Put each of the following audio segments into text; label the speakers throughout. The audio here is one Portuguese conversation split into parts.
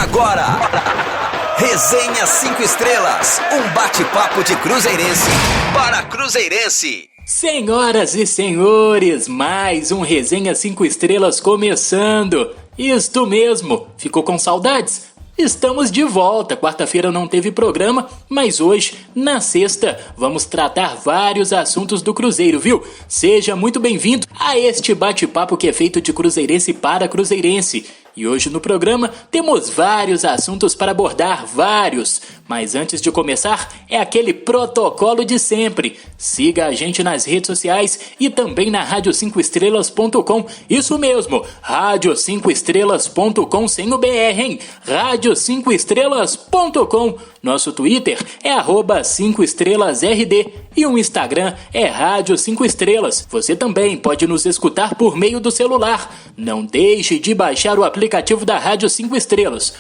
Speaker 1: Agora, Resenha 5 Estrelas, um bate-papo de cruzeirense para cruzeirense.
Speaker 2: Senhoras e senhores, mais um Resenha 5 Estrelas começando. Isto mesmo, ficou com saudades? Estamos de volta. Quarta-feira não teve programa, mas hoje, na sexta, vamos tratar vários assuntos do Cruzeiro, viu? Seja muito bem-vindo a este bate-papo que é feito de cruzeirense para cruzeirense. E hoje no programa temos vários assuntos para abordar, vários. Mas antes de começar, é aquele protocolo de sempre. Siga a gente nas redes sociais e também na radio5estrelas.com. Isso mesmo, radio5estrelas.com sem o BR, hein? radio5estrelas.com. Nosso Twitter é @5estrelasRD e o Instagram é Rádio 5 Estrelas. Você também pode nos escutar por meio do celular. Não deixe de baixar o aplicativo da Rádio 5 Estrelas.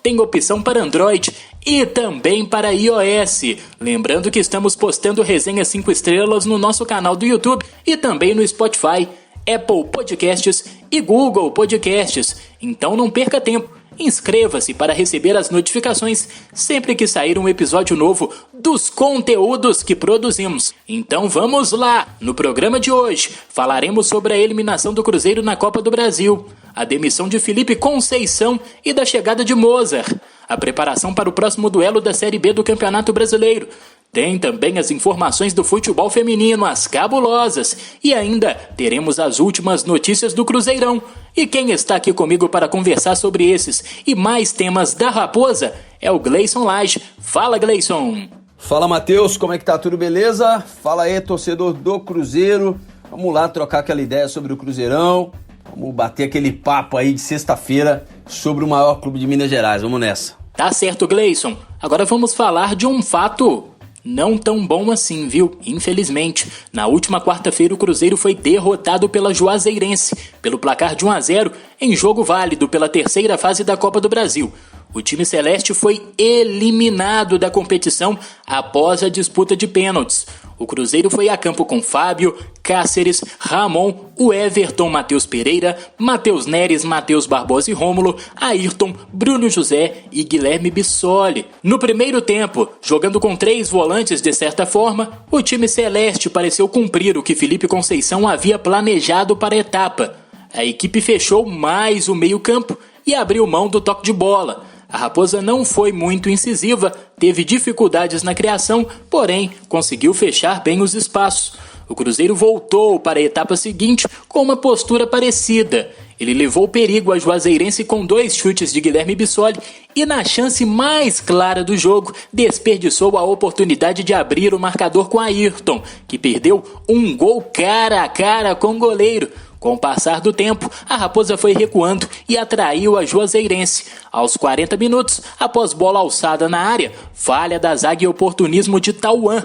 Speaker 2: Tem opção para Android e também para iOS. Lembrando que estamos postando Resenha 5 Estrelas no nosso canal do YouTube e também no Spotify, Apple Podcasts e Google Podcasts. Então não perca tempo. Inscreva-se para receber as notificações sempre que sair um episódio novo dos conteúdos que produzimos. Então vamos lá! No programa de hoje falaremos sobre a eliminação do Cruzeiro na Copa do Brasil, a demissão de Felipe Conceição e da chegada de Mozart, a preparação para o próximo duelo da Série B do Campeonato Brasileiro. Tem também as informações do futebol feminino, as cabulosas, e ainda teremos as últimas notícias do Cruzeirão. E quem está aqui comigo para conversar sobre esses e mais temas da Raposa é o Gleison Lage. Fala, Gleison!
Speaker 3: Fala, Matheus, como é que tá? Tudo beleza? Fala aí, torcedor do Cruzeiro. Vamos lá trocar aquela ideia sobre o Cruzeirão. Vamos bater aquele papo aí de sexta-feira sobre o maior clube de Minas Gerais. Vamos nessa.
Speaker 2: Tá certo, Gleison. Agora vamos falar de um fato não tão bom assim, viu? Infelizmente, na última quarta-feira o Cruzeiro foi derrotado pela Juazeirense, pelo placar de 1-0, em jogo válido pela terceira fase da Copa do Brasil. O time celeste foi eliminado da competição após a disputa de pênaltis. O Cruzeiro foi a campo com Fábio, Cáceres, Ramon, o Everton, Matheus Pereira, Matheus Neres, Matheus Barbosa e Rômulo, Ayrton, Bruno José e Guilherme Bissoli. No primeiro tempo, jogando com 3 volantes de certa forma, o time celeste pareceu cumprir o que Felipe Conceição havia planejado para a etapa. A equipe fechou mais o meio-campo e abriu mão do toque de bola. A Raposa não foi muito incisiva, teve dificuldades na criação, porém conseguiu fechar bem os espaços. O Cruzeiro voltou para a etapa seguinte com uma postura parecida. Ele levou perigo a Juazeirense com 2 chutes de Guilherme Bissoli e, na chance mais clara do jogo, desperdiçou a oportunidade de abrir o marcador com Ayrton, que perdeu um gol cara a cara com o goleiro. Com o passar do tempo, a Raposa foi recuando e atraiu a Juazeirense. Aos 40 minutos, após bola alçada na área, falha da zaga e oportunismo de Tauan.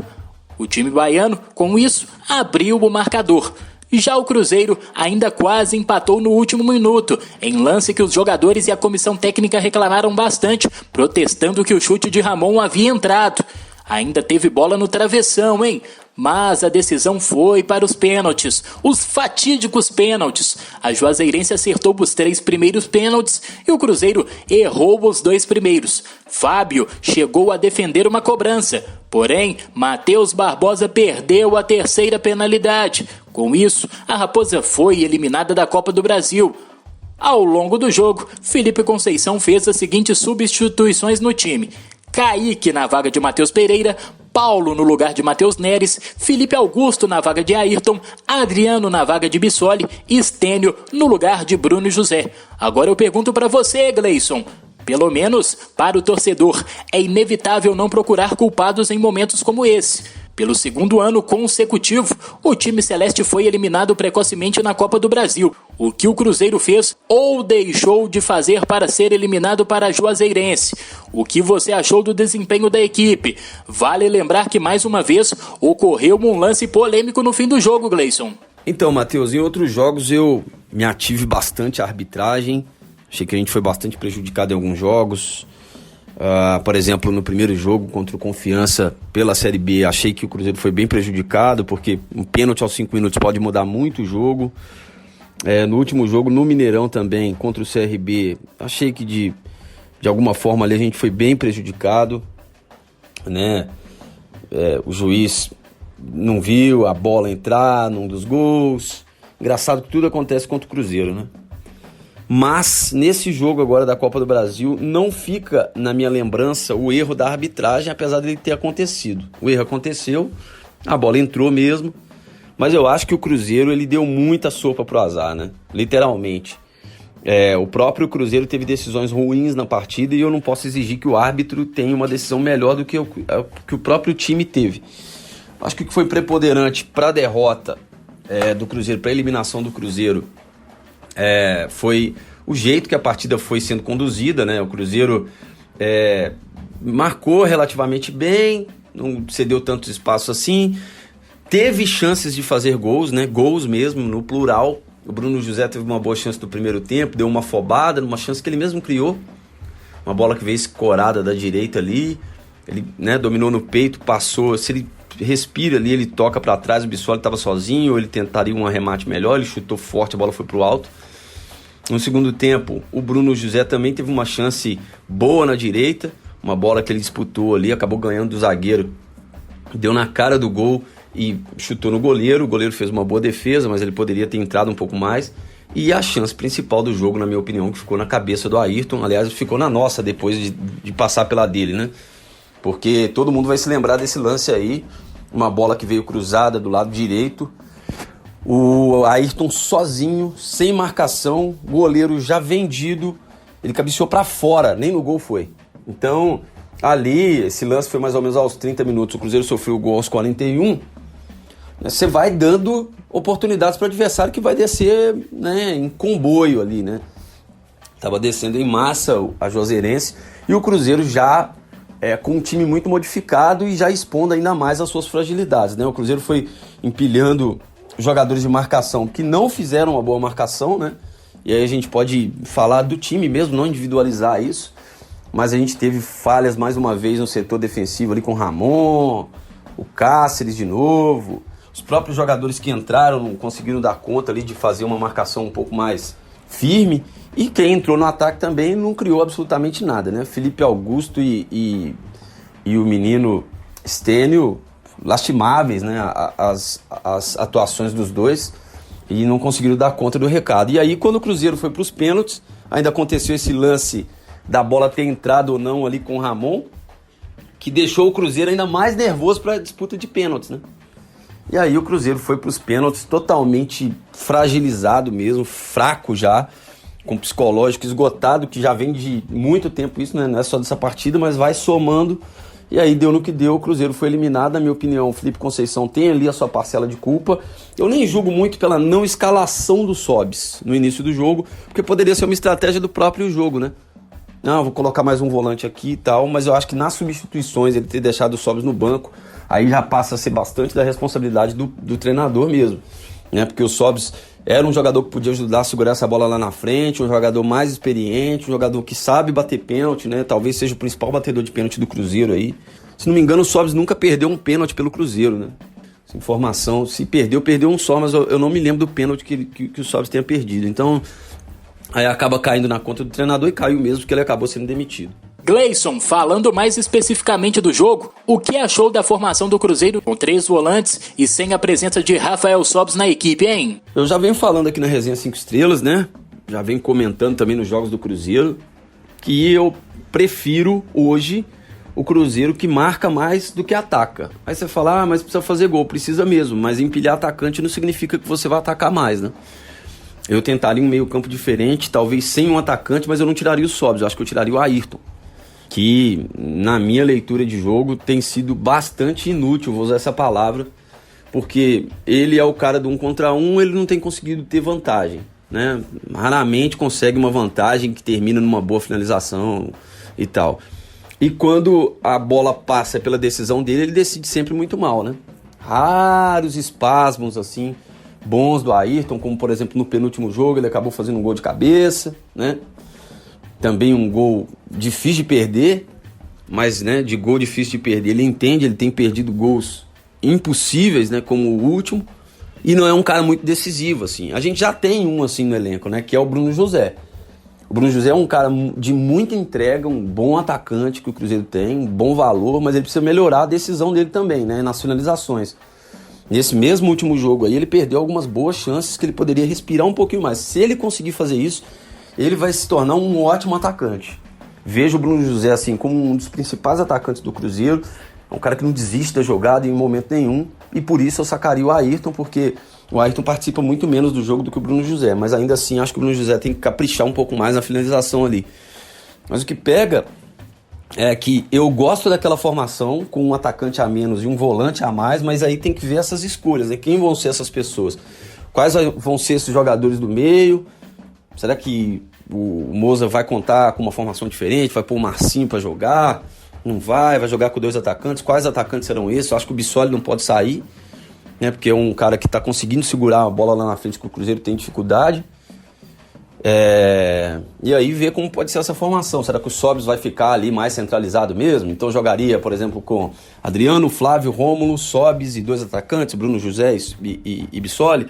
Speaker 2: O time baiano, com isso, abriu o marcador. Já o Cruzeiro ainda quase empatou no último minuto, em lance que os jogadores e a comissão técnica reclamaram bastante, protestando que o chute de Ramon havia entrado. Ainda teve bola no travessão, hein? Mas a decisão foi para os pênaltis, os fatídicos pênaltis. A Juazeirense acertou os 3 primeiros pênaltis e o Cruzeiro errou os 2 primeiros. Fábio chegou a defender uma cobrança, porém Matheus Barbosa perdeu a terceira penalidade. Com isso, a Raposa foi eliminada da Copa do Brasil. Ao longo do jogo, Felipe Conceição fez as seguintes substituições no time: Kaique na vaga de Matheus Pereira, Paulo no lugar de Matheus Neres, Felipe Augusto na vaga de Ayrton, Adriano na vaga de Bissoli e Stênio no lugar de Bruno José. Agora eu pergunto para você, Gleison. Pelo menos para o torcedor, é inevitável não procurar culpados em momentos como esse. Pelo segundo ano consecutivo, o time celeste foi eliminado precocemente na Copa do Brasil. O que o Cruzeiro fez ou deixou de fazer para ser eliminado para a Juazeirense? O que você achou do desempenho da equipe? Vale lembrar que mais uma vez ocorreu um lance polêmico no fim do jogo, Gleison.
Speaker 3: Então, Matheus, em outros jogos eu me ative bastante à arbitragem. Achei que a gente foi bastante prejudicado em alguns jogos. Por exemplo, no primeiro jogo contra o Confiança pela Série B, achei que o Cruzeiro foi bem prejudicado, porque um pênalti aos 5 minutos pode mudar muito o jogo. No último jogo, no Mineirão também, contra o CRB, achei que De alguma forma ali a gente foi bem prejudicado, né? O juiz não viu a bola entrar num dos gols. Engraçado que tudo acontece contra o Cruzeiro, né? Mas nesse jogo agora da Copa do Brasil não fica na minha lembrança o erro da arbitragem, apesar dele ter acontecido. O erro aconteceu, a bola entrou mesmo, mas eu acho que o Cruzeiro ele deu muita sopa pro azar, né? Literalmente. O próprio Cruzeiro teve decisões ruins na partida e eu não posso exigir que o árbitro tenha uma decisão melhor do que o próprio time teve. Acho que o que foi preponderante para a derrota do Cruzeiro, para a eliminação do Cruzeiro, foi o jeito que a partida foi sendo conduzida, né? O Cruzeiro marcou relativamente bem, não cedeu tantos espaços assim, teve chances de fazer gols, né? Gols mesmo, no plural. O Bruno José teve uma boa chance no primeiro tempo, deu uma afobada, numa chance que ele mesmo criou, uma bola que veio escorada da direita ali, ele, né, dominou no peito, passou, se ele respira ali, ele toca para trás, o Bissoli estava sozinho, ele tentaria um arremate melhor, ele chutou forte, a bola foi pro alto. No segundo tempo, o Bruno José também teve uma chance boa na direita, uma bola que ele disputou ali, acabou ganhando do zagueiro, deu na cara do gol e chutou no goleiro. O goleiro fez uma boa defesa, mas ele poderia ter entrado um pouco mais. E a chance principal do jogo, na minha opinião, que ficou na cabeça do Ayrton, aliás, ficou na nossa depois de passar pela dele, né? Porque todo mundo vai se lembrar desse lance aí, uma bola que veio cruzada do lado direito, o Ayrton sozinho, sem marcação, goleiro já vendido, ele cabeceou para fora, nem no gol foi. Então, ali, esse lance foi mais ou menos aos 30 minutos, o Cruzeiro sofreu o gol aos 41, você vai dando oportunidades para o adversário que vai descer, né, em comboio ali, né? Tava descendo em massa a Juazeirense e o Cruzeiro já com um time muito modificado e já expondo ainda mais as suas fragilidades, né? O Cruzeiro foi empilhando jogadores de marcação que não fizeram uma boa marcação, né? E aí a gente pode falar do time mesmo, não individualizar isso, mas a gente teve falhas mais uma vez no setor defensivo ali com o Ramon, o Cáceres de novo. Os próprios jogadores que entraram não conseguiram dar conta ali de fazer uma marcação um pouco mais firme. E quem entrou no ataque também não criou absolutamente nada, né? Felipe Augusto e o menino Stênio, lastimáveis, né? As atuações dos dois, e não conseguiram dar conta do recado. E aí, quando o Cruzeiro foi para os pênaltis, ainda aconteceu esse lance da bola ter entrado ou não ali com o Ramon, que deixou o Cruzeiro ainda mais nervoso para a disputa de pênaltis, né? E aí o Cruzeiro foi para os pênaltis totalmente fragilizado mesmo, fraco já, com psicológico esgotado, que já vem de muito tempo isso, né? Não é só dessa partida, mas vai somando. E aí deu no que deu, o Cruzeiro foi eliminado. Na minha opinião, o Felipe Conceição tem ali a sua parcela de culpa. Eu nem julgo muito pela não escalação do Sobis no início do jogo, porque poderia ser uma estratégia do próprio jogo, né? Não, vou colocar mais um volante aqui e tal, mas eu acho que nas substituições, ele ter deixado o Sobis no banco, aí já passa a ser bastante da responsabilidade do treinador mesmo, né? Porque o Sobis era um jogador que podia ajudar a segurar essa bola lá na frente, um jogador mais experiente, um jogador que sabe bater pênalti, né? Talvez seja o principal batedor de pênalti do Cruzeiro aí. Se não me engano, o Sobis nunca perdeu um pênalti pelo Cruzeiro, né? Essa informação, se perdeu um só, mas eu não me lembro do pênalti que o Sobis tenha perdido. Então, aí acaba caindo na conta do treinador e caiu mesmo, porque ele acabou sendo demitido.
Speaker 2: Gleison, falando mais especificamente do jogo, o que achou da formação do Cruzeiro com 3 volantes e sem a presença de Rafael Sobis na equipe, hein?
Speaker 3: Eu já venho falando aqui na Resenha 5 Estrelas, né? Já venho comentando também nos jogos do Cruzeiro, que eu prefiro hoje o Cruzeiro que marca mais do que ataca. Aí você fala, mas precisa fazer gol, precisa mesmo, mas empilhar atacante não significa que você vai atacar mais, né? Eu tentaria um meio campo diferente, talvez sem um atacante, mas eu não tiraria o Sobis, eu acho que eu tiraria o Ayrton, que na minha leitura de jogo tem sido bastante inútil, vou usar essa palavra, porque ele é o cara do 1 contra 1, ele não tem conseguido ter vantagem, né? Raramente consegue uma vantagem que termina numa boa finalização e tal. E quando a bola passa pela decisão dele, ele decide sempre muito mal, né? Raros espasmos assim bons do Ayrton, como por exemplo no penúltimo jogo ele acabou fazendo um gol de cabeça, né? Também um gol difícil de perder, mas, né, de gol difícil de perder, ele entende, ele tem perdido gols impossíveis, né, como o último, e não é um cara muito decisivo, assim. A gente já tem um assim no elenco, né, que é o Bruno José. O Bruno José é um cara de muita entrega, um bom atacante que o Cruzeiro tem, um bom valor, mas ele precisa melhorar a decisão dele também, né, nas finalizações. Nesse mesmo último jogo aí, ele perdeu algumas boas chances que ele poderia respirar um pouquinho mais. Se ele conseguir fazer isso, ele vai se tornar um ótimo atacante. Vejo o Bruno José assim como um dos principais atacantes do Cruzeiro, é um cara que não desiste da jogada em momento nenhum, e por isso eu sacaria o Ayrton, porque o Ayrton participa muito menos do jogo do que o Bruno José, mas ainda assim acho que o Bruno José tem que caprichar um pouco mais na finalização ali. Mas o que pega é que eu gosto daquela formação com um atacante a menos e um volante a mais, mas aí tem que ver essas escolhas, né? Quem vão ser essas pessoas? Quais vão ser esses jogadores do meio? Será que o Moza vai contar com uma formação diferente? Vai pôr o Marcinho para jogar? Não vai jogar com 2 atacantes? Quais atacantes serão esses? Eu acho que o Bissoli não pode sair, né? Porque é um cara que está conseguindo segurar a bola lá na frente, que o Cruzeiro tem dificuldade. E aí ver como pode ser essa formação. Será que o Sobis vai ficar ali mais centralizado mesmo? Então jogaria, por exemplo, com Adriano, Flávio, Rômulo, Sobis e 2 atacantes, Bruno José e Bissoli.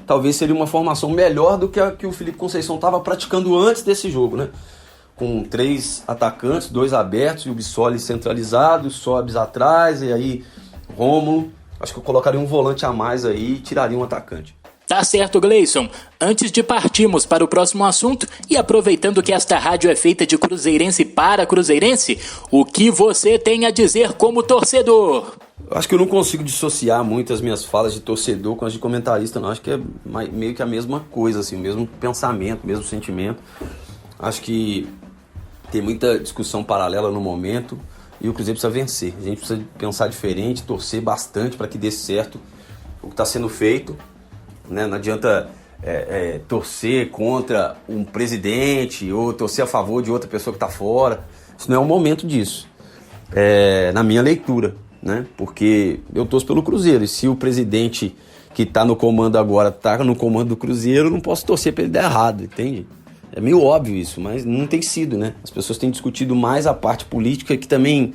Speaker 3: Talvez seria uma formação melhor do que a que o Felipe Conceição estava praticando antes desse jogo, né? Com 3 atacantes, 2 abertos e o Bissoli centralizado, Sobis atrás, e aí Rômulo. Acho que eu colocaria um volante a mais aí e tiraria um atacante.
Speaker 2: Tá certo, Gleison. Antes de partirmos para o próximo assunto, e aproveitando que esta rádio é feita de cruzeirense para cruzeirense, o que você tem a dizer como torcedor?
Speaker 3: Eu acho que eu não consigo dissociar muito as minhas falas de torcedor com as de comentarista, não. Acho que é meio que a mesma coisa, assim, o mesmo pensamento, o mesmo sentimento. Acho que tem muita discussão paralela no momento e o Cruzeiro precisa vencer. A gente precisa pensar diferente, torcer bastante para que dê certo o que está sendo feito, né? Não adianta torcer contra um presidente ou torcer a favor de outra pessoa que está fora. Isso não é o momento disso, na minha leitura, né? Porque eu torço pelo Cruzeiro, e se o presidente que está no comando agora está no comando do Cruzeiro, eu não posso torcer para ele dar errado, entende? É meio óbvio isso, mas não tem sido, né? As pessoas têm discutido mais a parte política, que também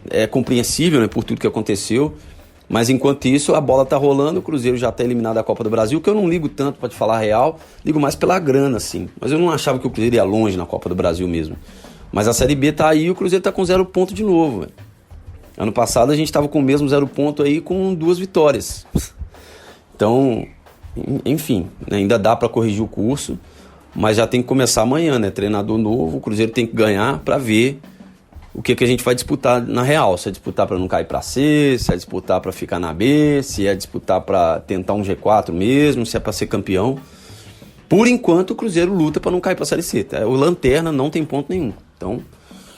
Speaker 3: é compreensível, né, por tudo que aconteceu. Mas enquanto isso, a bola tá rolando, o Cruzeiro já tá eliminado da Copa do Brasil, que eu não ligo tanto, pra te falar a real, ligo mais pela grana, assim. Mas eu não achava que o Cruzeiro ia longe na Copa do Brasil mesmo. Mas a Série B tá aí e o Cruzeiro tá com 0 ponto de novo, velho. Ano passado a gente tava com o mesmo 0 ponto aí com 2 vitórias. Então, enfim, ainda dá pra corrigir o curso, mas já tem que começar amanhã, né? Treinador novo, o Cruzeiro tem que ganhar pra ver o que a gente vai disputar na real. Se é disputar para não cair para C, se é disputar para ficar na B, se é disputar para tentar um G4 mesmo, se é para ser campeão. Por enquanto o Cruzeiro luta para não cair para a Série C, tá? O Lanterna não tem ponto nenhum. Então,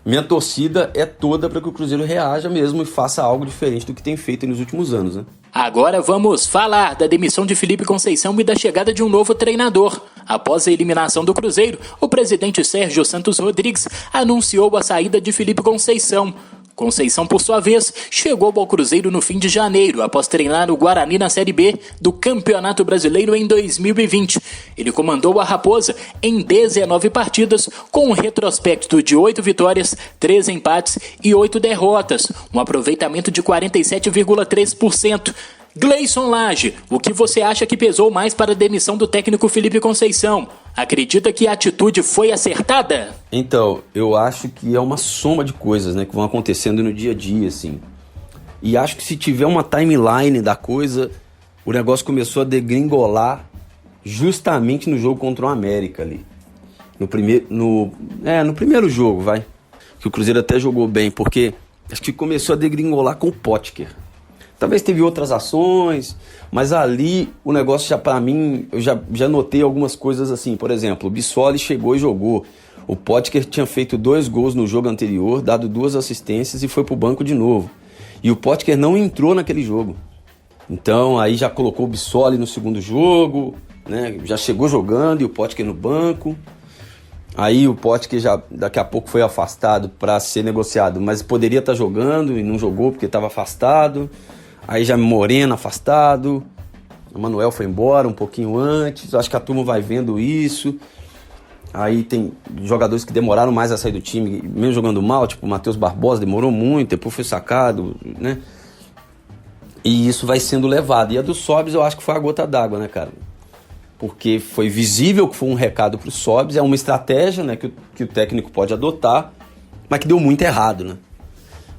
Speaker 3: minha torcida é toda para que o Cruzeiro reaja mesmo e faça algo diferente do que tem feito nos últimos anos, né?
Speaker 2: Agora vamos falar da demissão de Felipe Conceição e da chegada de um novo treinador. Após a eliminação do Cruzeiro, o presidente Sérgio Santos Rodrigues anunciou a saída de Felipe Conceição. Conceição, por sua vez, chegou ao Cruzeiro no fim de janeiro, após treinar o Guarani na Série B do Campeonato Brasileiro em 2020. Ele comandou a Raposa em 19 partidas, com um retrospecto de 8 vitórias, 3 empates e 8 derrotas, um aproveitamento de 47,3%. Gleison Lage, o que você acha que pesou mais para a demissão do técnico Felipe Conceição? Acredita que a atitude foi acertada?
Speaker 3: Então, eu acho que é uma soma de coisas, né, que vão acontecendo no dia a dia, assim. E acho que se tiver uma timeline da coisa, o negócio começou a degringolar justamente no jogo contra o América ali. No primeiro jogo, vai. Que o Cruzeiro até jogou bem, porque acho que começou a degringolar com o Potker. Talvez teve outras ações, mas ali o negócio já, pra mim, eu já notei algumas coisas assim. Por exemplo, o Bissoli chegou e jogou. O Potker tinha feito 2 gols no jogo anterior, dado 2 assistências e foi pro banco de novo. E o Potker não entrou naquele jogo. Então aí já colocou o Bissoli no segundo jogo, né? Já chegou jogando e o Potker no banco. Aí o Potker já daqui a pouco foi afastado para ser negociado, mas poderia estar jogando e não jogou porque estava afastado. Aí já Moreno afastado, o Manuel foi embora um pouquinho antes, acho que a turma vai vendo isso. Aí tem jogadores que demoraram mais a sair do time, mesmo jogando mal, tipo o Matheus Barbosa, demorou muito, depois foi sacado, né? E isso vai sendo levado. E a do Sobis eu acho que foi a gota d'água, né, cara? porque foi visível que foi um recado para o Sobs, é uma estratégia, né, que o técnico pode adotar, mas que deu muito errado, né?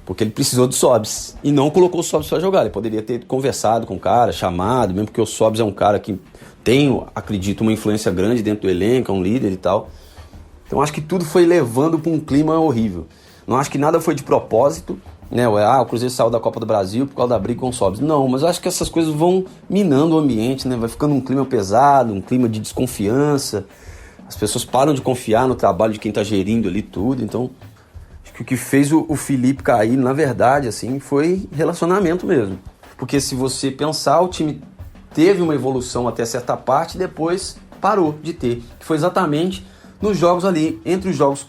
Speaker 3: Porque ele precisou do Sobs e não colocou o Sobs para jogar. Ele poderia ter conversado com o cara, chamado, mesmo porque o Sobs é um cara que tem, acredito, uma influência grande dentro do elenco, é um líder e tal. Então acho que tudo foi levando para um clima horrível. Não acho que nada foi de propósito, né? O Cruzeiro saiu da Copa do Brasil por causa da briga com o Sobs. Não, mas eu acho que essas coisas vão minando o ambiente, né? Vai ficando um clima pesado, um clima de desconfiança. As pessoas param de confiar no trabalho de quem está gerindo ali tudo, então... O que fez o Felipe cair, na verdade, assim, foi relacionamento mesmo. Porque se você pensar, o time teve uma evolução até certa parte e depois parou de ter. Que foi exatamente nos jogos ali, entre os jogos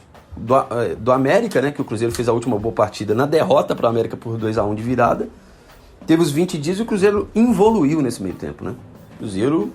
Speaker 3: do América, né, que o Cruzeiro fez a última boa partida na derrota para o América por 2-1 de virada. Teve os 20 dias e o Cruzeiro evoluiu nesse meio tempo, né? O Cruzeiro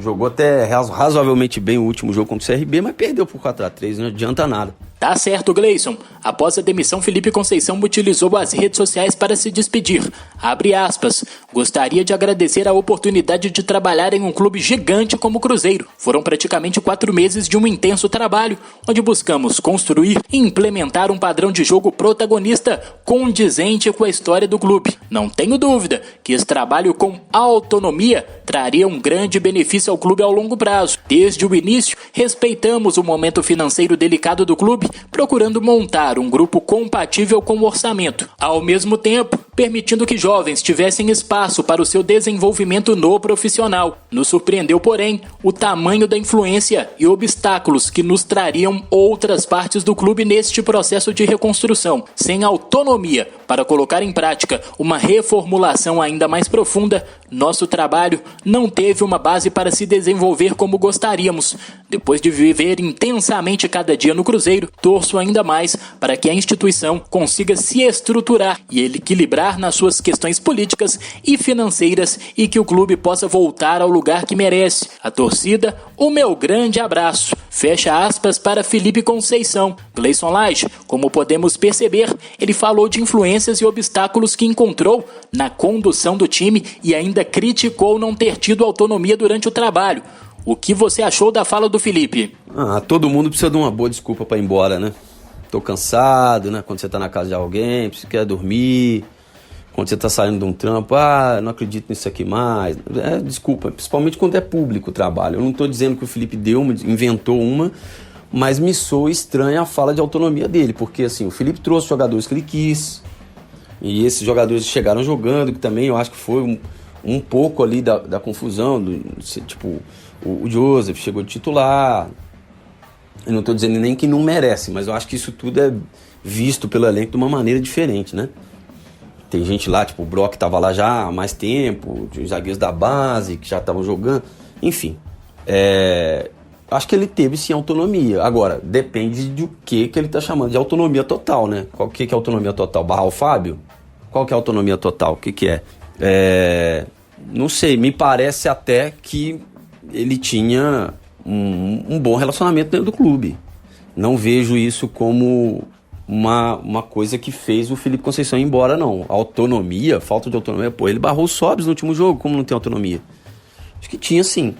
Speaker 3: jogou até razoavelmente bem o último jogo contra o CRB, mas perdeu por 4-3, não adianta nada.
Speaker 2: Tá certo, Gleison. Após a demissão, Felipe Conceição utilizou as redes sociais para se despedir. Abre aspas. Gostaria de agradecer a oportunidade de trabalhar em um clube gigante como o Cruzeiro. Foram praticamente 4 meses de um intenso trabalho, onde buscamos construir e implementar um padrão de jogo protagonista condizente com a história do clube. Não tenho dúvida que esse trabalho com autonomia traria um grande benefício ao clube ao longo prazo. Desde o início, respeitamos o momento financeiro delicado do clube, procurando montar um grupo compatível com o orçamento, ao mesmo tempo permitindo que jovens tivessem espaço para o seu desenvolvimento no profissional. Nos surpreendeu, porém, o tamanho da influência e obstáculos que nos trariam outras partes do clube neste processo de reconstrução. Sem autonomia para colocar em prática uma reformulação ainda mais profunda, nosso trabalho não teve uma base para se desenvolver como gostaríamos. Depois de viver intensamente cada dia no Cruzeiro, torço ainda mais para que a instituição consiga se estruturar e equilibrar nas suas questões políticas e financeiras e que o clube possa voltar ao lugar que merece. A torcida, o meu grande abraço. Fecha aspas para Felipe Conceição. Gleison Lage, como podemos perceber, ele falou de influências e obstáculos que encontrou na condução do time e ainda criticou não ter tido autonomia durante o trabalho. O que você achou da fala do Felipe?
Speaker 3: Todo mundo precisa de uma boa desculpa para ir embora, né? Tô cansado, né? Quando você tá na casa de alguém, você quer dormir. Quando você tá saindo de um trampo, não acredito nisso aqui mais. Desculpa, principalmente quando é público o trabalho. Eu não tô dizendo que o Felipe inventou uma, mas me soa estranha a fala de autonomia dele. Porque assim, o Felipe trouxe jogadores que ele quis. E esses jogadores chegaram jogando, que também eu acho que foi um pouco ali da confusão. Tipo, o Joseph chegou de titular. Eu não estou dizendo nem que não merece, mas eu acho que isso tudo é visto pelo elenco de uma maneira diferente, né? Tem gente lá, tipo o Brock que estava lá já há mais tempo, os zagueiros da base que já estavam jogando. Enfim, acho que ele teve sim autonomia. Agora, depende do que ele está chamando de autonomia total, né? Qual que é autonomia total? Barrar o Fábio? Qual que é a autonomia total? O que é? Não sei, me parece até que ele tinha um bom relacionamento dentro do clube. Não vejo isso como uma coisa que fez o Felipe Conceição ir embora, não. Autonomia, falta de autonomia. Ele barrou o Sobs no último jogo, como não tem autonomia? Acho que tinha sim.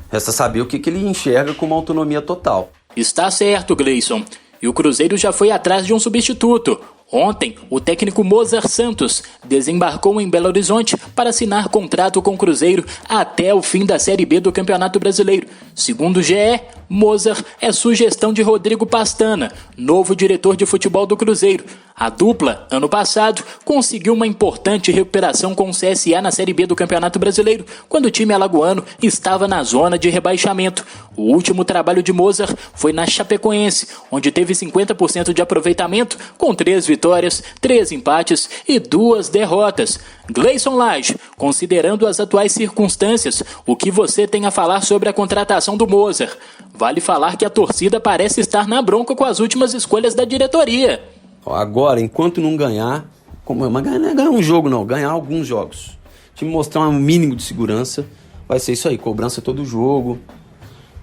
Speaker 3: Resta saber o que ele enxerga como autonomia total.
Speaker 2: Está certo, Gleison. E o Cruzeiro já foi atrás de um substituto. Ontem, o técnico Mozart Santos desembarcou em Belo Horizonte para assinar contrato com o Cruzeiro até o fim da Série B do Campeonato Brasileiro. Segundo o GE, Mozart é sugestão de Rodrigo Pastana, novo diretor de futebol do Cruzeiro. A dupla, ano passado, conseguiu uma importante recuperação com o CSA na Série B do Campeonato Brasileiro, quando o time alagoano estava na zona de rebaixamento. O último trabalho de Mozart foi na Chapecoense, onde teve 50% de aproveitamento, com 3 vitórias, 3 empates e 2 derrotas. Gleison Lage, considerando as atuais circunstâncias, o que você tem a falar sobre a contratação do Mozart? Vale falar que a torcida parece estar na bronca com as últimas escolhas da diretoria.
Speaker 3: Agora, enquanto não ganhar, não é ganhar um jogo não, ganhar alguns jogos. O time mostrar um mínimo de segurança, vai ser isso aí, cobrança todo jogo.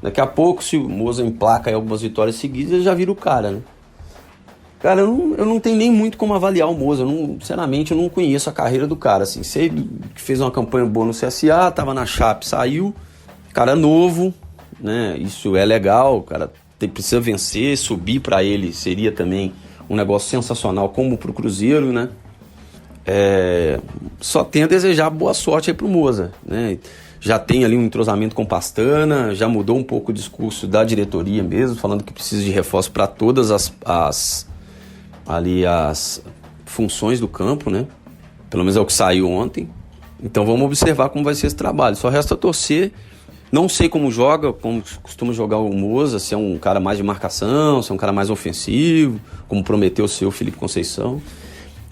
Speaker 3: Daqui a pouco, se o Mozart emplaca aí algumas vitórias seguidas, ele já vira o cara, né? Cara, eu não tenho nem muito como avaliar o Mozart. Sinceramente, eu não conheço a carreira do cara. Assim. Sei que fez uma campanha boa no CSA, tava na Chape, saiu, Cara novo, né? Isso é legal, o cara precisa vencer, subir para ele seria também um negócio sensacional, como pro Cruzeiro, né? Só tenho a desejar boa sorte aí pro Moza, né? Já tem ali um entrosamento com o Pastana, já mudou um pouco o discurso da diretoria mesmo, falando que precisa de reforço para todas as funções do campo, né? Pelo menos é o que saiu ontem. Então vamos observar como vai ser esse trabalho. Só resta torcer. Não sei como joga, como costuma jogar o Moza, se é um cara mais de marcação, se é um cara mais ofensivo, como prometeu o seu Felipe Conceição.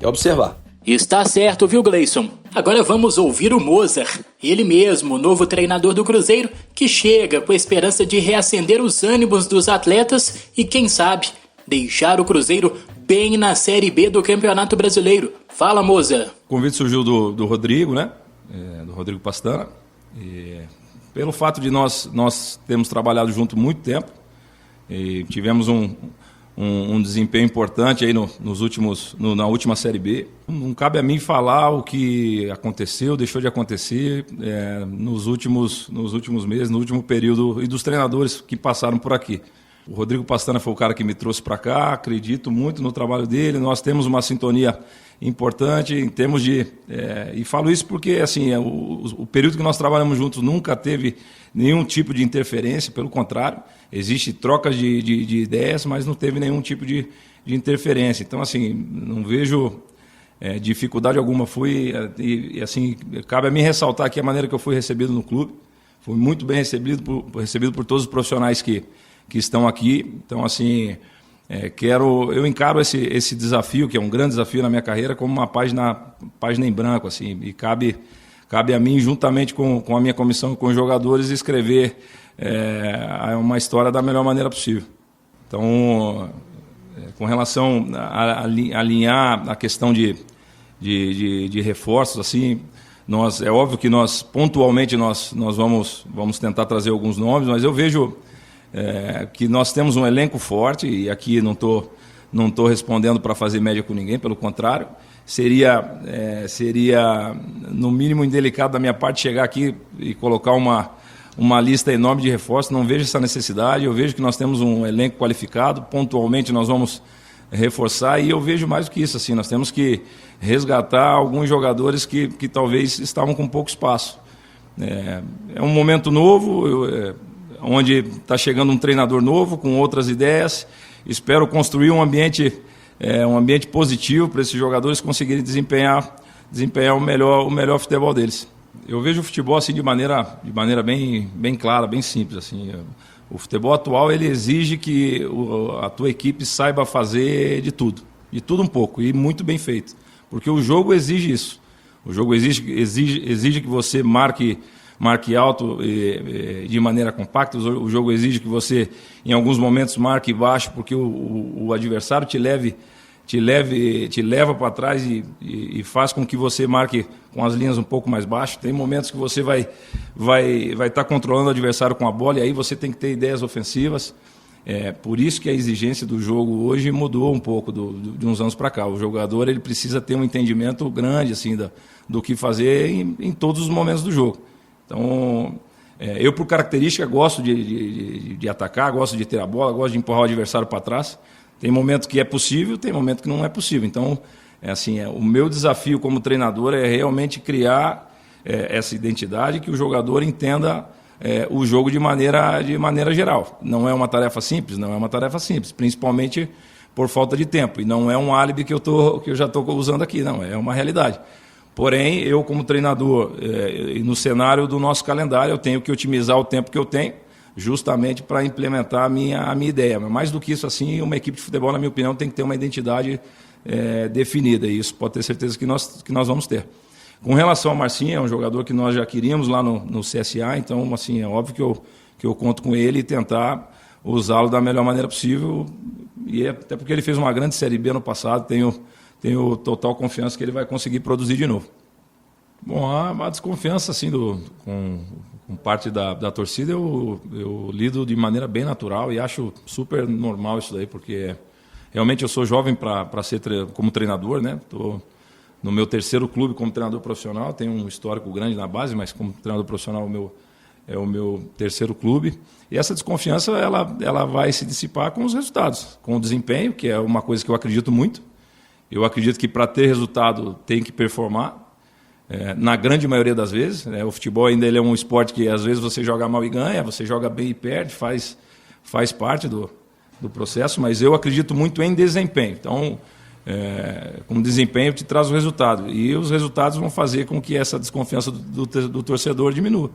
Speaker 3: É observar.
Speaker 2: Está certo, viu, Gleison? Agora vamos ouvir o Mozart, ele mesmo, o novo treinador do Cruzeiro, que chega com a esperança de reacender os ânimos dos atletas e, quem sabe, deixar o Cruzeiro bem na Série B do Campeonato Brasileiro. Fala, Mozart.
Speaker 4: O convite surgiu do Rodrigo, né? Do Rodrigo Pastana. E pelo fato de nós termos trabalhado junto muito tempo e tivemos um desempenho importante aí na última Série B. Não cabe a mim falar o que aconteceu, deixou de acontecer nos últimos meses, no último período, e dos treinadores que passaram por aqui. O Rodrigo Pastana foi o cara que me trouxe para cá, acredito muito no trabalho dele, nós temos uma sintonia importante em termos de... e falo isso porque assim, o período que nós trabalhamos juntos nunca teve nenhum tipo de interferência, pelo contrário, existe trocas de ideias, mas não teve nenhum tipo de interferência. Então, assim, não vejo dificuldade alguma. E assim, cabe a mim ressaltar aqui a maneira que eu fui recebido no clube. Fui muito bem recebido por todos os profissionais que estão aqui. Então, assim, eu encaro esse desafio, que é um grande desafio na minha carreira, como uma página em branco, assim, e cabe a mim, juntamente com a minha comissão, com os jogadores, escrever uma história da melhor maneira possível. Então, com relação a alinhar a questão de reforços, assim, é óbvio que pontualmente nós vamos tentar trazer alguns nomes, mas eu vejo que nós temos um elenco forte, e aqui não tô respondendo para fazer média com ninguém, pelo contrário, seria no mínimo indelicado da minha parte chegar aqui e colocar uma lista enorme de reforços. Não vejo essa necessidade. Eu vejo que nós temos um elenco qualificado, pontualmente nós vamos reforçar, e eu vejo mais do que isso, assim, nós temos que resgatar alguns jogadores que talvez estavam com pouco espaço. É um momento novo, onde está chegando um treinador novo, com outras ideias. Espero construir um ambiente positivo para esses jogadores conseguirem desempenhar o melhor futebol deles. Eu vejo o futebol assim de maneira bem clara, bem simples. Assim. O futebol atual ele exige que a tua equipe saiba fazer de tudo um pouco, e muito bem feito, porque o jogo exige isso. O jogo exige que você marque alto de maneira compacta. O jogo exige que você, em alguns momentos, marque baixo, porque o adversário te leva para trás e faz com que você marque com as linhas um pouco mais baixo. Tem momentos que você vai estar controlando o adversário com a bola, e aí você tem que ter ideias ofensivas. Por isso que a exigência do jogo hoje mudou um pouco de uns anos para cá. O jogador ele precisa ter um entendimento grande assim, do que fazer em todos os momentos do jogo. Então, eu, por característica, gosto de atacar, gosto de ter a bola, gosto de empurrar o adversário para trás. Tem momento que é possível, tem momento que não é possível. Então, o meu desafio como treinador é realmente criar essa identidade, que o jogador entenda o jogo de maneira geral. Não é uma tarefa simples, principalmente por falta de tempo. E não é um álibi que eu já estou usando aqui, não, é uma realidade. Porém, eu como treinador, no cenário do nosso calendário, eu tenho que otimizar o tempo que eu tenho, justamente para implementar a minha ideia. Mas mais do que isso, assim, uma equipe de futebol, na minha opinião, tem que ter uma identidade definida, e isso pode ter certeza que nós vamos ter. Com relação ao Marcinho, é um jogador que nós já queríamos lá no CSA, então, assim, é óbvio que eu conto com ele e tentar usá-lo da melhor maneira possível, e até porque ele fez uma grande Série B no passado, tenho total confiança que ele vai conseguir produzir de novo. Bom, a desconfiança assim, com parte da torcida eu lido de maneira bem natural e acho super normal isso daí, porque realmente eu sou jovem para ser como treinador, né? Estou no meu terceiro clube como treinador profissional, tenho um histórico grande na base, mas como treinador profissional é o meu terceiro clube. E essa desconfiança ela vai se dissipar com os resultados, com o desempenho, que é uma coisa que eu acredito muito. Eu acredito que para ter resultado tem que performar, na grande maioria das vezes. O futebol ainda ele é um esporte que às vezes você joga mal e ganha, você joga bem e perde, faz parte do processo, mas eu acredito muito em desempenho. Então, com desempenho te traz o resultado. E os resultados vão fazer com que essa desconfiança do torcedor diminua.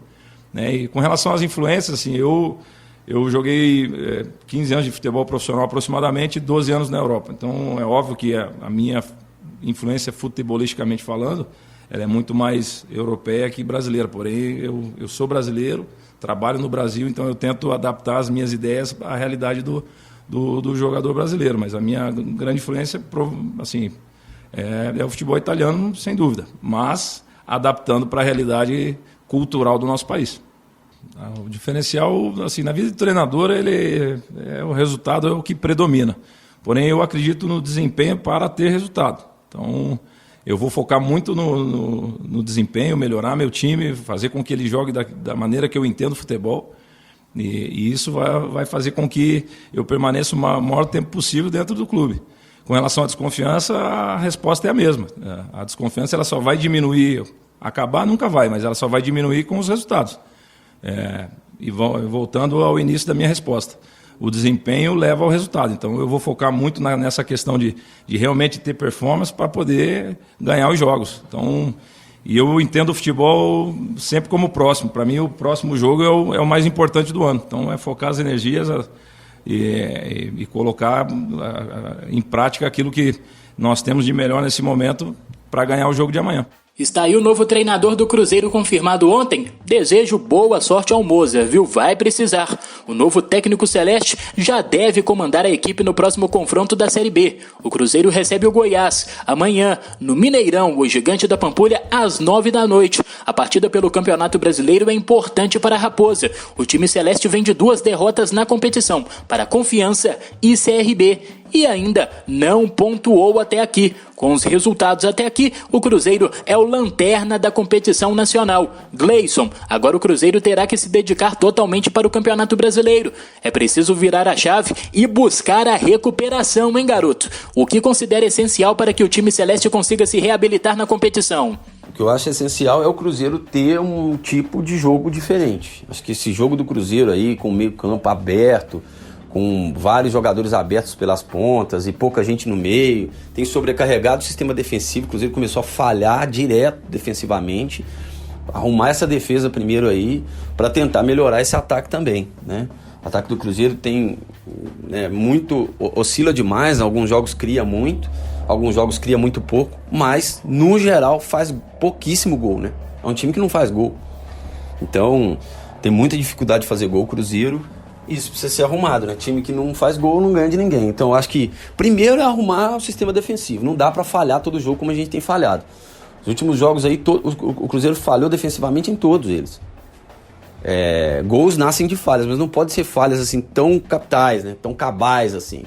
Speaker 4: E com relação às influências, assim, eu joguei 15 anos de futebol profissional aproximadamente, 12 anos na Europa. Então é óbvio que a minha influência futebolisticamente falando, ela é muito mais europeia que brasileira. Porém, eu sou brasileiro, trabalho no Brasil, então eu tento adaptar as minhas ideias à realidade do jogador brasileiro. Mas a minha grande influência, assim, é o futebol italiano, sem dúvida, mas adaptando para a realidade cultural do nosso país. O diferencial, assim, na vida de treinador, o resultado é o que predomina. Porém, eu acredito no desempenho para ter resultado. Então, eu vou focar muito no desempenho, melhorar meu time, fazer com que ele jogue da maneira que eu entendo futebol. E isso vai fazer com que eu permaneça o maior tempo possível dentro do clube. Com relação à desconfiança, a resposta é a mesma. A desconfiança ela só vai diminuir. Acabar nunca vai, mas ela só vai diminuir com os resultados. E voltando ao início da minha resposta, o desempenho leva ao resultado. Então eu vou focar muito nessa questão de realmente ter performance para poder ganhar os jogos. Então, e eu entendo o futebol sempre como próximo. Para mim, o próximo jogo é o mais importante do ano. Então é focar as energias e colocar em prática aquilo que nós temos de melhor nesse momento para ganhar o jogo de amanhã.
Speaker 2: Está aí o novo treinador do Cruzeiro confirmado ontem. Desejo boa sorte ao Moza, viu? Vai precisar. O novo técnico celeste já deve comandar a equipe no próximo confronto da Série B. O Cruzeiro recebe o Goiás amanhã, no Mineirão, o Gigante da Pampulha, às 9h. A partida pelo Campeonato Brasileiro é importante para a Raposa. O time celeste vem de 2 derrotas na competição, para Confiança e CRB. E ainda não pontuou até aqui. Com os resultados até aqui, o Cruzeiro é o lanterna da competição nacional. Gleison, agora o Cruzeiro terá que se dedicar totalmente para o Campeonato Brasileiro. É preciso virar a chave e buscar a recuperação, hein, garoto? O que considera essencial para que o time celeste consiga se reabilitar na competição?
Speaker 3: O que eu acho essencial é o Cruzeiro ter um tipo de jogo diferente. Acho que esse jogo do Cruzeiro aí, com o meio campo aberto, com vários jogadores abertos pelas pontas e pouca gente no meio, tem sobrecarregado o sistema defensivo. O Cruzeiro começou a falhar direto defensivamente. Arrumar essa defesa primeiro aí para tentar melhorar esse ataque também, né? O ataque do Cruzeiro tem oscila demais, alguns jogos cria muito, alguns jogos cria muito pouco, mas no geral faz pouquíssimo gol, né? É um time que não faz gol, então tem muita dificuldade de fazer gol o Cruzeiro. Isso precisa ser arrumado, né? Time que não faz gol não ganha de ninguém. Então eu acho que primeiro é arrumar o sistema defensivo. Não dá para falhar todo jogo como a gente tem falhado. Os últimos jogos aí, o Cruzeiro falhou defensivamente em todos eles. Gols nascem de falhas, mas não pode ser falhas assim tão capitais, né? Tão cabais assim.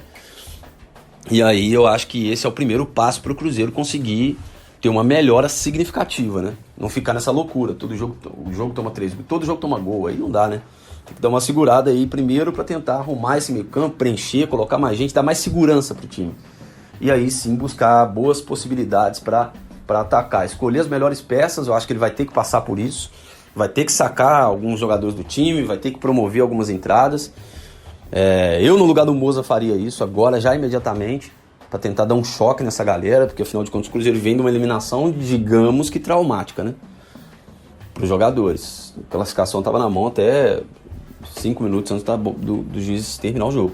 Speaker 3: E aí eu acho que esse é o primeiro passo para o Cruzeiro conseguir ter uma melhora significativa, né? Não ficar nessa loucura. O jogo toma 3, todo jogo toma gol, aí não dá, né? Tem que dar uma segurada aí primeiro para tentar arrumar esse meio campo, preencher, colocar mais gente, dar mais segurança pro time. E aí sim buscar boas possibilidades para atacar. Escolher as melhores peças, eu acho que ele vai ter que passar por isso. Vai ter que sacar alguns jogadores do time, vai ter que promover algumas entradas. Eu no lugar do Moza faria isso agora, já imediatamente, para tentar dar um choque nessa galera, porque afinal de contas o Cruzeiro vem de uma eliminação, digamos que traumática, né? Para os jogadores. A classificação estava na mão até 5 minutos antes do juiz terminar o jogo.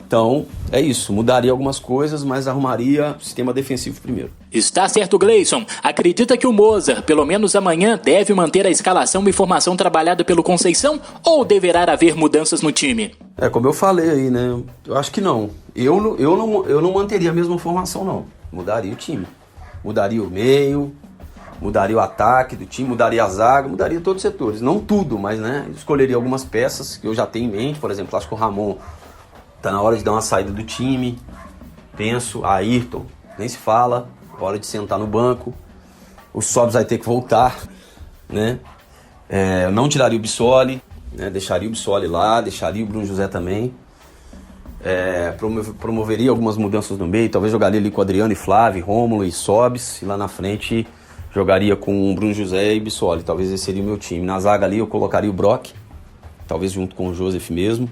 Speaker 3: Então, é isso. Mudaria algumas coisas, mas arrumaria o sistema defensivo primeiro.
Speaker 2: Está certo, Gleison. Acredita que o Moza, pelo menos amanhã, deve manter a escalação e formação trabalhada pelo Conceição ou deverá haver mudanças no time?
Speaker 3: Como eu falei aí, né? Eu acho que não. Eu não manteria a mesma formação, não. Mudaria o time. Mudaria o meio, mudaria o ataque do time, mudaria a zaga, mudaria todos os setores. Não tudo, mas né, escolheria algumas peças que eu já tenho em mente. Por exemplo, acho que o Ramon tá na hora de dar uma saída do time. Penso, Ayrton, nem se fala, hora de sentar no banco. O Sobs vai ter que voltar, né? Eu não tiraria o Bissoli, né? Deixaria o Bissoli lá, deixaria o Bruno José também. Promoveria algumas mudanças no meio, talvez jogaria ali com Adriano e Flávio, Rômulo e Sobis, e lá na frente jogaria com Bruno José e Bissoli. Talvez esse seria o meu time. Na zaga ali eu colocaria o Brock, talvez junto com o Joseph mesmo.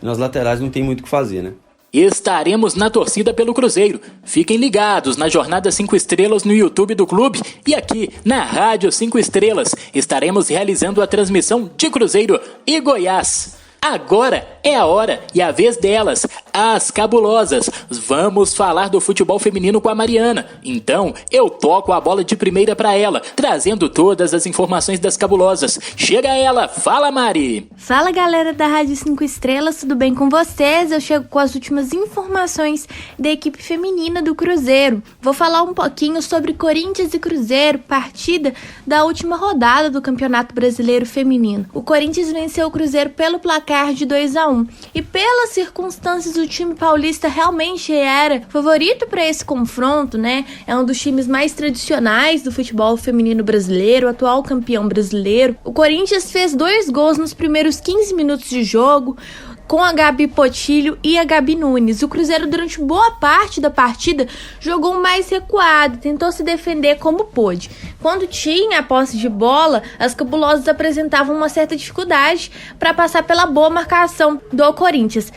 Speaker 3: E nas laterais não tem muito o que fazer, né?
Speaker 2: Estaremos na torcida pelo Cruzeiro. Fiquem ligados na Jornada 5 Estrelas no YouTube do clube e aqui na Rádio 5 Estrelas estaremos realizando a transmissão de Cruzeiro e Goiás. Agora é a hora e a vez delas, as cabulosas. Vamos falar do futebol feminino com a Mariana. Então, eu toco a bola de primeira para ela, trazendo todas as informações das cabulosas. Chega ela, fala Mari!
Speaker 5: Fala galera da Rádio 5 Estrelas, tudo bem com vocês? Eu chego com as últimas informações da equipe feminina do Cruzeiro. Vou falar um pouquinho sobre Corinthians e Cruzeiro, partida da última rodada do Campeonato Brasileiro Feminino. O Corinthians venceu o Cruzeiro pelo placar de 2-1. E pelas circunstâncias, o time paulista realmente era favorito para esse confronto, né? É um dos times mais tradicionais do futebol feminino brasileiro, atual campeão brasileiro. O Corinthians fez 2 gols nos primeiros 15 minutos de jogo, com a Gabi Potilho e a Gabi Nunes. O Cruzeiro, durante boa parte da partida, jogou mais recuado, tentou se defender como pôde. Quando tinha a posse de bola, as cabulosas apresentavam uma certa dificuldade para passar pela boa marcação do Corinthians.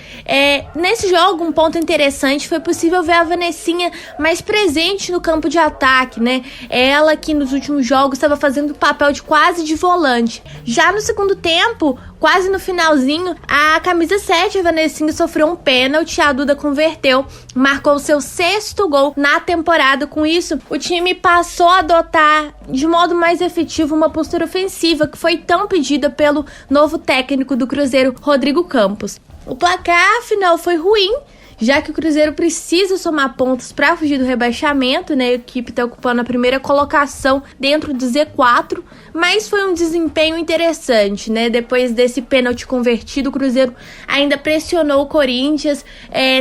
Speaker 5: Nesse jogo, um ponto interessante, foi possível ver a Vanessinha mais presente no campo de ataque, né? Ela que nos últimos jogos estava fazendo o papel de quase de volante. Já no segundo tempo, quase no finalzinho, a camisa 7, a Vanessinha, sofreu um pênalti, a Duda converteu, marcou seu 6º gol na temporada. Com isso, o time passou a adotar de modo mais efetivo uma postura ofensiva que foi tão pedida pelo novo técnico do Cruzeiro, Rodrigo Campos. O placar final foi ruim, já que o Cruzeiro precisa somar pontos para fugir do rebaixamento, né? A equipe está ocupando a primeira colocação dentro do Z4, mas foi um desempenho interessante, né? Depois desse pênalti convertido, o Cruzeiro ainda pressionou o Corinthians,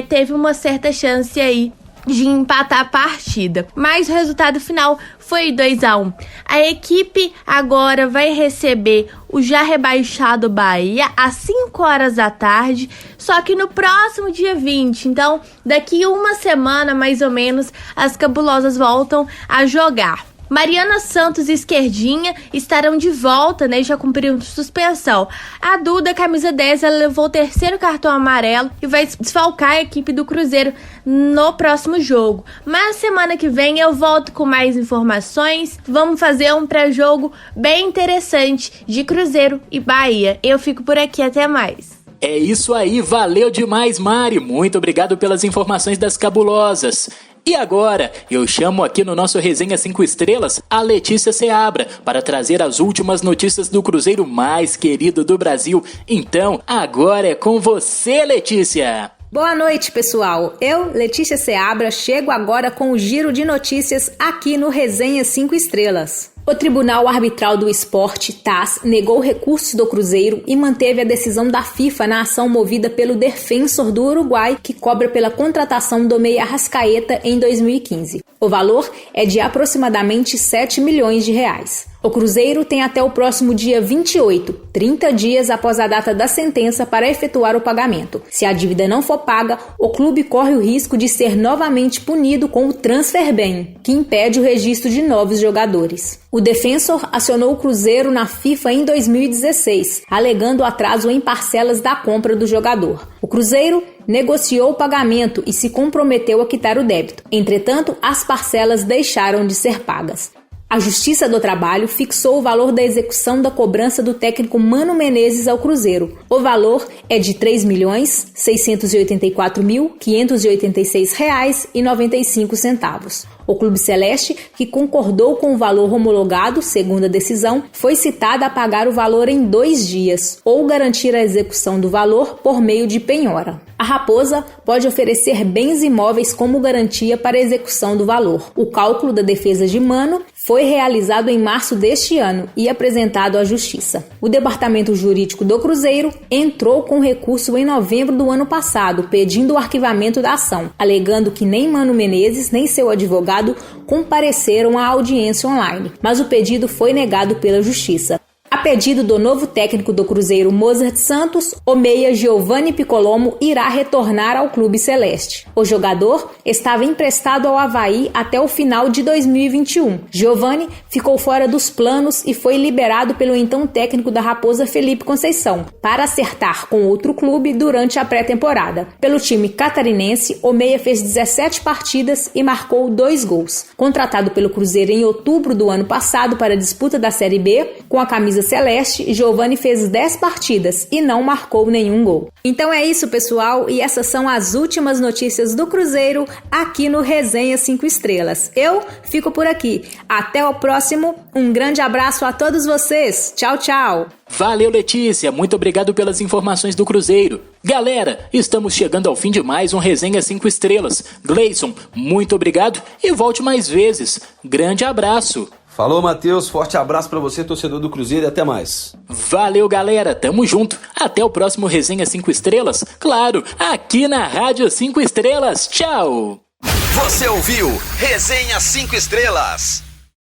Speaker 5: teve uma certa chance aí de empatar a partida, mas o resultado final foi 2-1. A equipe agora vai receber o já rebaixado Bahia às 5 horas da tarde, só que no próximo dia 20, então daqui uma semana mais ou menos, as cabulosas voltam a jogar. Mariana Santos e Esquerdinha estarão de volta, né? Já cumpriram suspensão. A Duda, camisa 10, ela levou o 3º cartão amarelo e vai desfalcar a equipe do Cruzeiro no próximo jogo. Mas semana que vem eu volto com mais informações. Vamos fazer um pré-jogo bem interessante de Cruzeiro e Bahia. Eu fico por aqui, até mais.
Speaker 2: É isso aí, valeu demais, Mari. Muito obrigado pelas informações das cabulosas. E agora, eu chamo aqui no nosso Resenha 5 Estrelas a Letícia Seabra para trazer as últimas notícias do Cruzeiro mais querido do Brasil. Então, agora é com você, Letícia!
Speaker 6: Boa noite, pessoal. Eu, Letícia Seabra, chego agora com o giro de notícias aqui no Resenha 5 Estrelas. O Tribunal Arbitral do Esporte, TAS, negou recursos do Cruzeiro e manteve a decisão da FIFA na ação movida pelo Defensor do Uruguai, que cobra pela contratação do meia Arrascaeta em 2015. O valor é de aproximadamente 7 milhões de reais. O Cruzeiro tem até o próximo dia 28, 30 dias após a data da sentença, para efetuar o pagamento. Se a dívida não for paga, o clube corre o risco de ser novamente punido com o transfer ban, que impede o registro de novos jogadores. O Defensor acionou o Cruzeiro na FIFA em 2016, alegando atraso em parcelas da compra do jogador. O Cruzeiro negociou o pagamento e se comprometeu a quitar o débito. Entretanto, as parcelas deixaram de ser pagas. A Justiça do Trabalho fixou o valor da execução da cobrança do técnico Mano Menezes ao Cruzeiro. O valor é de R$ 3.684.586,95. O Clube Celeste, que concordou com o valor homologado, segundo a decisão, foi citado a pagar o valor em 2 dias ou garantir a execução do valor por meio de penhora. A Raposa pode oferecer bens imóveis como garantia para a execução do valor. O cálculo da defesa de Mano foi realizado em março deste ano e apresentado à Justiça. O Departamento Jurídico do Cruzeiro entrou com recurso em novembro do ano passado, pedindo o arquivamento da ação, alegando que nem Mano Menezes nem seu advogado compareceram à audiência online, mas o pedido foi negado pela Justiça. A A pedido do novo técnico do Cruzeiro, Mozart Santos, o meia Giovanni Piccolomo irá retornar ao clube celeste. O jogador estava emprestado ao Avaí até o final de 2021. Giovanni ficou fora dos planos e foi liberado pelo então técnico da Raposa, Felipe Conceição, para acertar com outro clube durante a pré-temporada. Pelo time catarinense, o meia fez 17 partidas e marcou 2 gols. Contratado pelo Cruzeiro em outubro do ano passado para a disputa da Série B, com a camisa celeste, Giovanni fez 10 partidas e não marcou nenhum gol. Então é isso, pessoal, e essas são as últimas notícias do Cruzeiro aqui no Resenha 5 Estrelas. Eu fico por aqui. Até o próximo. Um grande abraço a todos vocês. Tchau, tchau.
Speaker 2: Valeu, Letícia. Muito obrigado pelas informações do Cruzeiro. Galera, estamos chegando ao fim de mais um Resenha 5 Estrelas. Gleison, muito obrigado e volte mais vezes. Grande abraço.
Speaker 3: Falou, Matheus. Forte abraço pra você, torcedor do Cruzeiro, e até mais.
Speaker 2: Valeu, galera. Tamo junto. Até o próximo Resenha 5 Estrelas. Claro, aqui na Rádio 5 Estrelas. Tchau.
Speaker 1: Você ouviu Resenha 5 Estrelas.